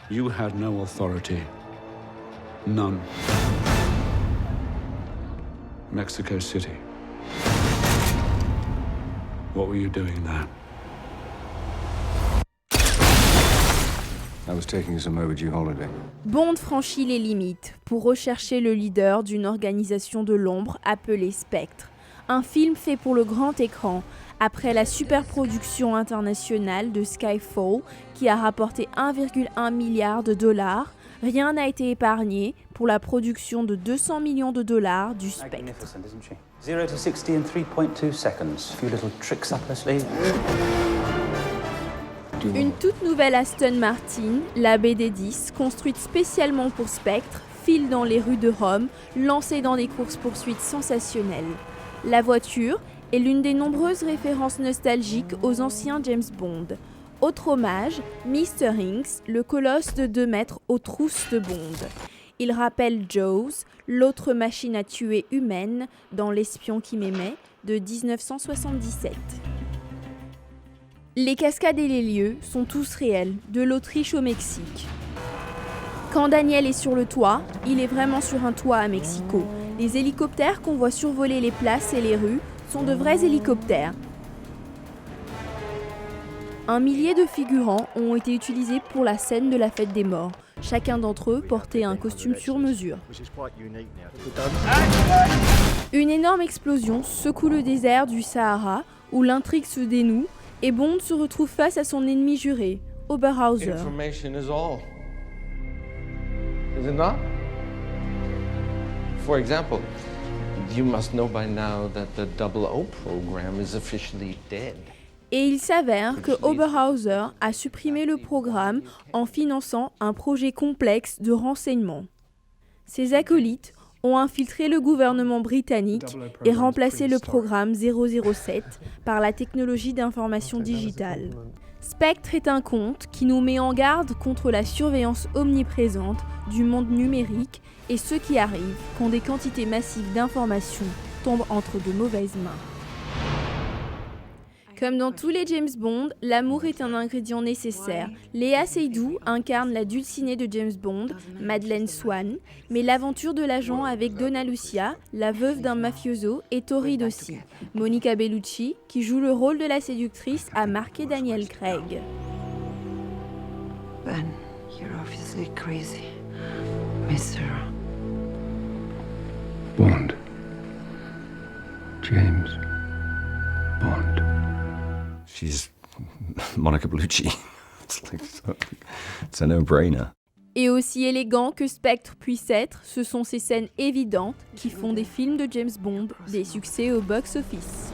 You had no authority. None. Mexico City. What were you doing there? I was taking some overdue holiday. Bond franchit les limites pour rechercher le leader d'une organisation de l'ombre appelée Spectre. Un film fait pour le grand écran, après la superproduction internationale de Skyfall qui a rapporté 1,1 milliard de dollars, rien n'a été épargné pour la production de 200 millions de dollars du Spectre. 0 to 60 in 3.2 seconds. A few little tricks up her sleeve. Une toute nouvelle Aston Martin, la BD-10, construite spécialement pour Spectre, file dans les rues de Rome, lancée dans des courses-poursuites sensationnelles. La voiture est l'une des nombreuses références nostalgiques aux anciens James Bond. Autre hommage, Mr. Hinks, le colosse de 2 mètres aux trousses de Bond. Il rappelle Jaws, l'autre machine à tuer humaine dans L'espion qui m'aimait de 1977. Les cascades et les lieux sont tous réels, de l'Autriche au Mexique. Quand Daniel est sur le toit, il est vraiment sur un toit à Mexico. Les hélicoptères qu'on voit survoler les places et les rues sont de vrais hélicoptères. 1 millier de figurants ont été utilisés pour la scène de la fête des morts. Chacun d'entre eux portait un costume sur mesure. Une énorme explosion secoue le désert du Sahara où l'intrigue se dénoue et Bond se retrouve face à son ennemi juré, Oberhauser. Information is all. Is it not? For example, you must know by now that the 00 program is officially dead. Et il s'avère que Oberhauser a supprimé le programme en finançant un projet complexe de renseignement. Ses acolytes ont infiltré le gouvernement britannique et remplacé le programme 007 par la technologie d'information digitale. Spectre est un conte qui nous met en garde contre la surveillance omniprésente du monde numérique et ce qui arrive quand des quantités massives d'informations tombent entre de mauvaises mains. Comme dans tous les James Bond, l'amour est un ingrédient nécessaire. Léa Seydoux incarne la dulcinée de James Bond, Madeleine Swann, mais l'aventure de l'agent avec Donna Lucia, la veuve d'un mafioso, est torride aussi. Monica Bellucci, qui joue le rôle de la séductrice, a marqué Daniel Craig. Ben, you're obviously crazy. Miss her. Bond. James Bond. She's Monica Bellucci. It's a no-brainer. Et aussi élégant que Spectre puisse être, ce sont ces scènes évidentes qui font des films de James Bond des succès au box-office.